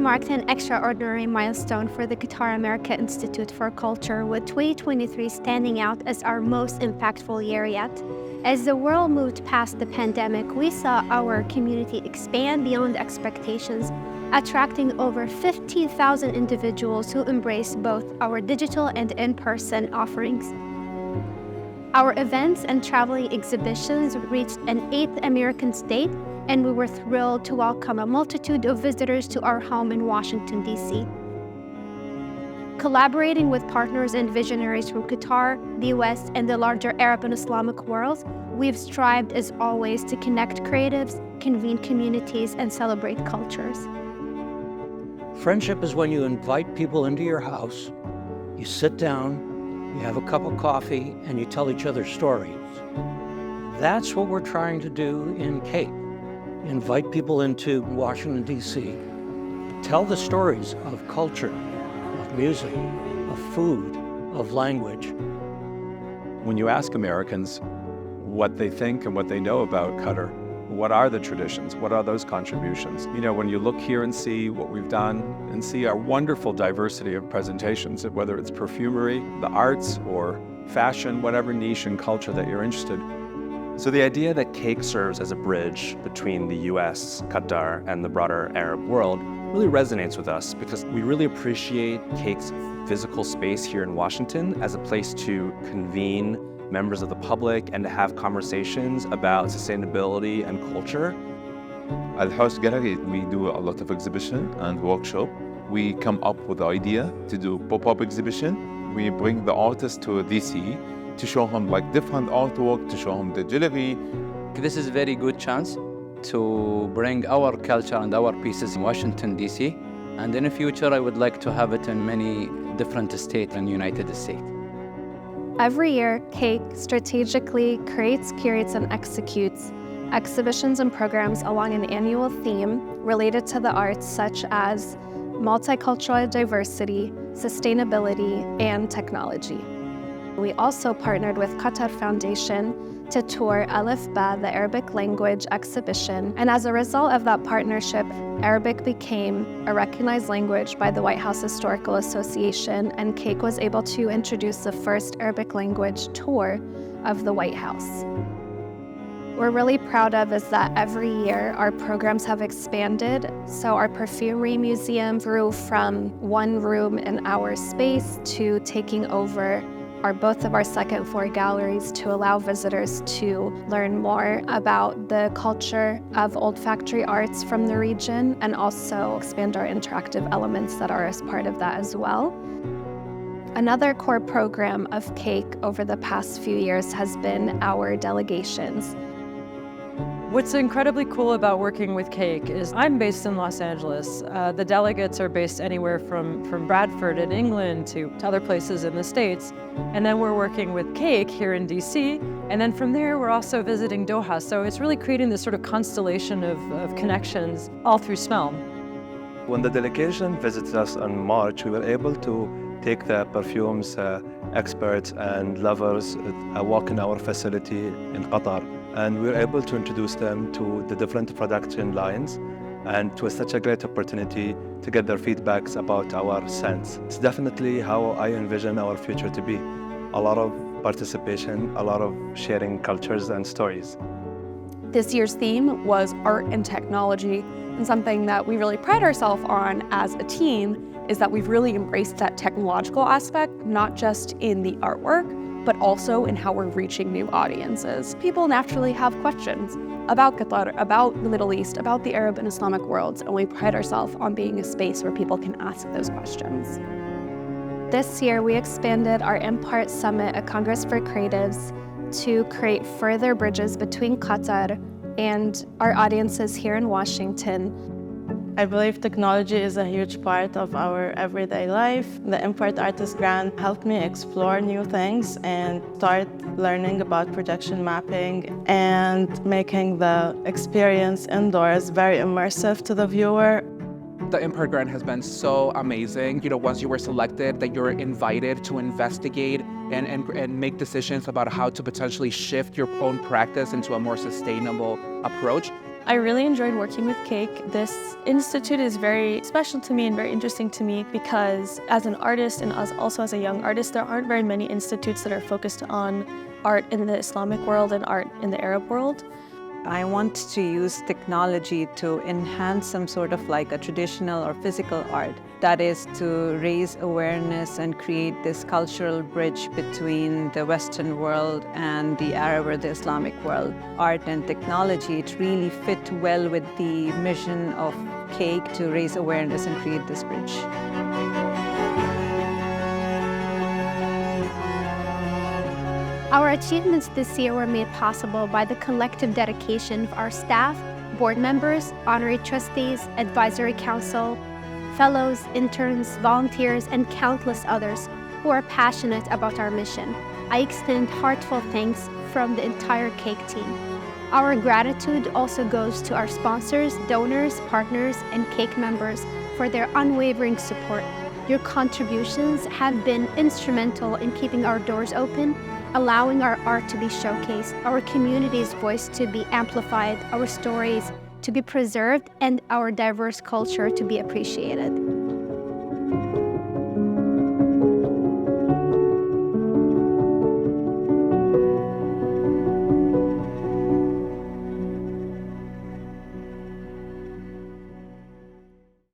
marked an extraordinary milestone for the Qatar America Institute for Culture, with 2023 standing out as our most impactful year yet. As the world moved past the pandemic, we saw our community expand beyond expectations, attracting over 15,000 individuals who embraced both our digital and in-person offerings. Our events and traveling exhibitions reached an 8th American state, and we were thrilled to welcome a multitude of visitors to our home in Washington, D.C. Collaborating with partners and visionaries from Qatar, the U.S., and the larger Arab and Islamic world, we've strived as always to connect creatives, convene communities, and celebrate cultures. Friendship is when you invite people into your house, you sit down, you have a cup of coffee, and you tell each other stories. That's what we're trying to do in QAIC. Invite people into Washington, D.C. Tell the stories of culture, of music, of food, of language. When you ask Americans what they think and what they know about Qatar, what are the traditions? What are those contributions? You know, when you look here and see what we've done and see our wonderful diversity of presentations, whether it's perfumery, the arts, or fashion, whatever niche and culture that you're interested. So the idea that QAIC serves as a bridge between the US, Qatar, and the broader Arab world really resonates with us because we really appreciate QAIC's physical space here in Washington as a place to convene members of the public and to have conversations about sustainability and culture. At House Gallery, we do a lot of exhibition and workshop. We come up with the idea to do pop-up exhibition. We bring the artists to DC to show them like different artwork, to show them the jewelry. This is a very good chance to bring our culture and our pieces in Washington, D.C. And in the future, I would like to have it in many different states in the United States. Every year, QAIC strategically creates, curates, and executes exhibitions and programs along an annual theme related to the arts, such as multicultural diversity, sustainability, and technology. We also partnered with Qatar Foundation to tour Alif Ba, the Arabic language exhibition, and as a result of that partnership, Arabic became a recognized language by the White House Historical Association, and QAIC was able to introduce the first Arabic language tour of the White House. We're really proud of is that every year our programs have expanded. So our perfumery museum grew from one room in our space to taking over both of our second floor galleries to allow visitors to learn more about the culture of olfactory arts from the region and also expand our interactive elements that are as part of that as well. Another core program of QAIC over the past few years has been our delegations. What's incredibly cool about working with QAIC is I'm based in Los Angeles. The delegates are based anywhere from Bradford in England to other places in the States. And then we're working with QAIC here in DC. And then from there, we're also visiting Doha. So it's really creating this sort of constellation of connections all through smell. When the delegation visited us in March, we were able to take the perfumes experts and lovers a walk in our facility in Qatar. And we were able to introduce them to the different production lines, and it was such a great opportunity to get their feedbacks about our scents. It's definitely how I envision our future to be. A lot of participation, a lot of sharing cultures and stories. This year's theme was art and technology, and something that we really pride ourselves on as a team is that we've really embraced that technological aspect, not just in the artwork, but also in how we're reaching new audiences. People naturally have questions about Qatar, about the Middle East, about the Arab and Islamic worlds, and we pride ourselves on being a space where people can ask those questions. This year, we expanded our Impart Summit, a Congress for Creatives, to create further bridges between Qatar and our audiences here in Washington. I believe technology is a huge part of our everyday life. The Impart Artist Grant helped me explore new things and start learning about projection mapping and making the experience indoors very immersive to the viewer. The Impart Grant has been so amazing. You know, once you were selected, that you're invited to investigate and make decisions about how to potentially shift your own practice into a more sustainable approach. I really enjoyed working with QAIC. This institute is very special to me and very interesting to me because as an artist and also as a young artist, there aren't very many institutes that are focused on art in the Islamic world and art in the Arab world. I want to use technology to enhance some sort of like a traditional or physical art. That is to raise awareness and create this cultural bridge between the Western world and the Arab or the Islamic world. Art and technology, it really fit well with the mission of QAIC to raise awareness and create this bridge. Our achievements this year were made possible by the collective dedication of our staff, board members, honorary trustees, advisory council, fellows, interns, volunteers, and countless others who are passionate about our mission. I extend heartfelt thanks from the entire QAIC team. Our gratitude also goes to our sponsors, donors, partners, and QAIC members for their unwavering support. Your contributions have been instrumental in keeping our doors open, allowing our art to be showcased, our community's voice to be amplified, our stories to be preserved, and our diverse culture to be appreciated.